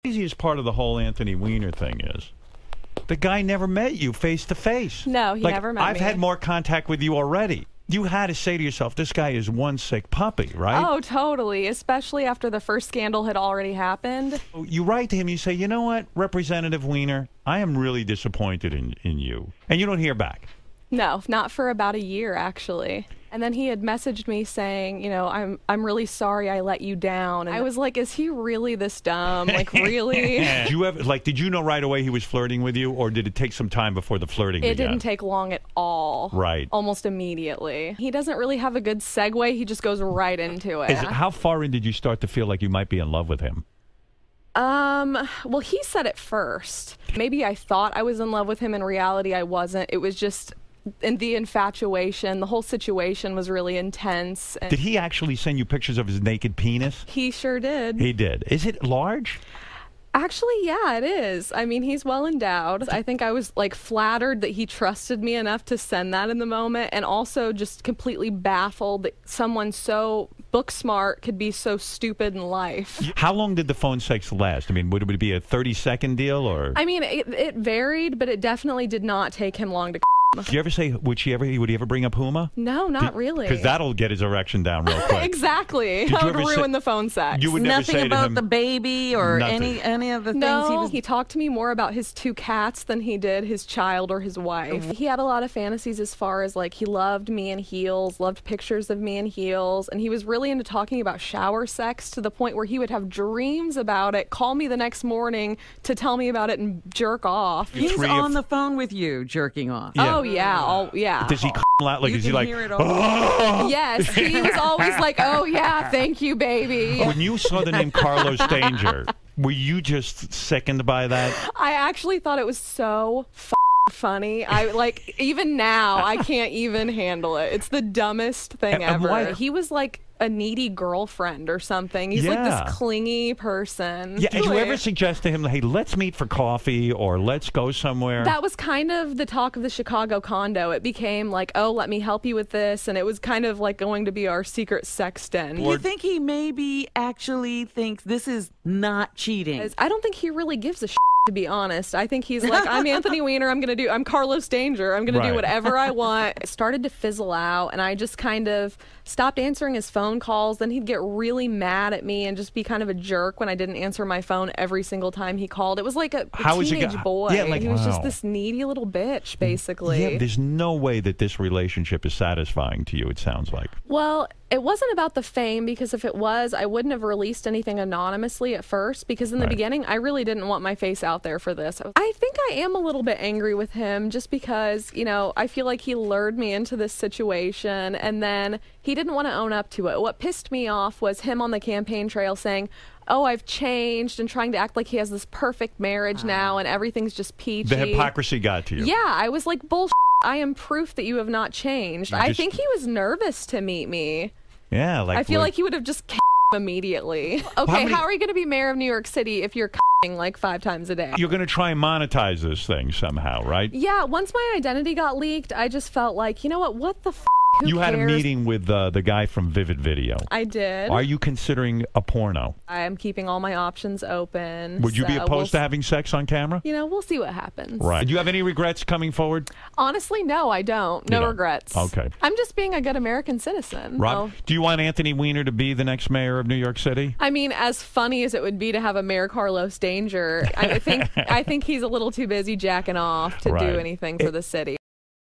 craziest part of the whole Anthony Weiner thing is the guy never met you face to face. No, he never met me. I've had more contact with you already. You had to say to yourself, this guy is one sick puppy, right? Oh, totally. Especially after the first scandal had already happened. You write to him, you say, you know what, Representative Weiner, I am really disappointed in you. And you don't hear back. No, not for about a year, actually. And then he had messaged me saying, you know, I'm really sorry I let you down. And I was like, is he really this dumb? Like, really? Did you know right away he was flirting with you, or did it take some time before the flirting began? It didn't take long at all. Right. Almost immediately. He doesn't really have a good segue. He just goes right into it. How far in did you start to feel like you might be in love with him? Well, he said it first. Maybe I thought I was in love with him. In reality, I wasn't. It was just... And the infatuation, the whole situation was really intense. And did he actually send you pictures of his naked penis? He sure did. He did. Is it large? Actually, yeah, it is. I mean, he's well endowed. I think I was like flattered that he trusted me enough to send that in the moment, and also just completely baffled that someone so book smart could be so stupid in life. How long did the phone sex last? I mean, would it be a 30-second deal, or? I mean, it varied, but it definitely did not take him long to. Did you ever say, would he ever bring up Huma? No, not really. Because that'll get his erection down real quick. Exactly. That would ruin the phone sex. You would never Nothing say about to him, the baby or any of the things he talked to me more about his 2 cats than he did his child or his wife. He had a lot of fantasies as far as like he loved me in heels, loved pictures of me in heels, and he was really into talking about shower sex to the point where he would have dreams about it, call me the next morning to tell me about it and jerk off. He's on the phone with you jerking off. Yeah. Oh yeah, yeah. Does he out? Like, you is he can like, hear it all. Yes, he was always like, oh yeah, thank you, baby. When you saw the name Carlos Danger, were you just sickened by that? I actually thought it was so funny. Even now, I can't even handle it. It's the dumbest thing ever. Why? He was like a needy girlfriend or something. He's like this clingy person. Yeah, did you ever suggest to him, hey, let's meet for coffee or let's go somewhere? That was kind of the talk of the Chicago condo. It became like, oh, let me help you with this. And it was kind of like going to be our secret sex den. You think he maybe actually thinks this is not cheating? I don't think he really gives a shit, to be honest. I think he's like, I'm Anthony Weiner. I'm Carlos Danger. I'm going to do whatever I want. It started to fizzle out, and I just kind of stopped answering his phone calls. Then he'd get really mad at me and just be kind of a jerk when I didn't answer my phone every single time he called. It was like a teenage boy. Yeah, like, he was just this needy little bitch, basically. Yeah, there's no way that this relationship is satisfying to you, it sounds like. Well, it wasn't about the fame, because if it was, I wouldn't have released anything anonymously at first, because in the beginning, I really didn't want my face out there for this. I think I am a little bit angry with him just because, you know, I feel like he lured me into this situation and then he didn't want to own up to it. What pissed me off was him on the campaign trail saying, oh, I've changed, and trying to act like he has this perfect marriage now and everything's just peachy. The hypocrisy got to you. Yeah, I was like, bullshit. I am proof that you have not changed. I think he was nervous to meet me. Yeah, like I feel like he would have just immediately. Okay, how are you going to be mayor of New York City if you're like 5 times a day? You're going to try and monetize this thing somehow, right? Yeah, once my identity got leaked, I just felt like, you know what the Who you cares? Had a meeting with the guy from Vivid Video. I did. Are you considering a porno? I am keeping all my options open. Would you be opposed to having sex on camera? You know, we'll see what happens. Right. Do you have any regrets coming forward? Honestly, no, I don't. No regrets. Okay. I'm just being a good American citizen. Rob, do you want Anthony Weiner to be the next mayor of New York City? I mean, as funny as it would be to have a Mayor Carlos Danger, I think he's a little too busy jacking off to do anything for the city.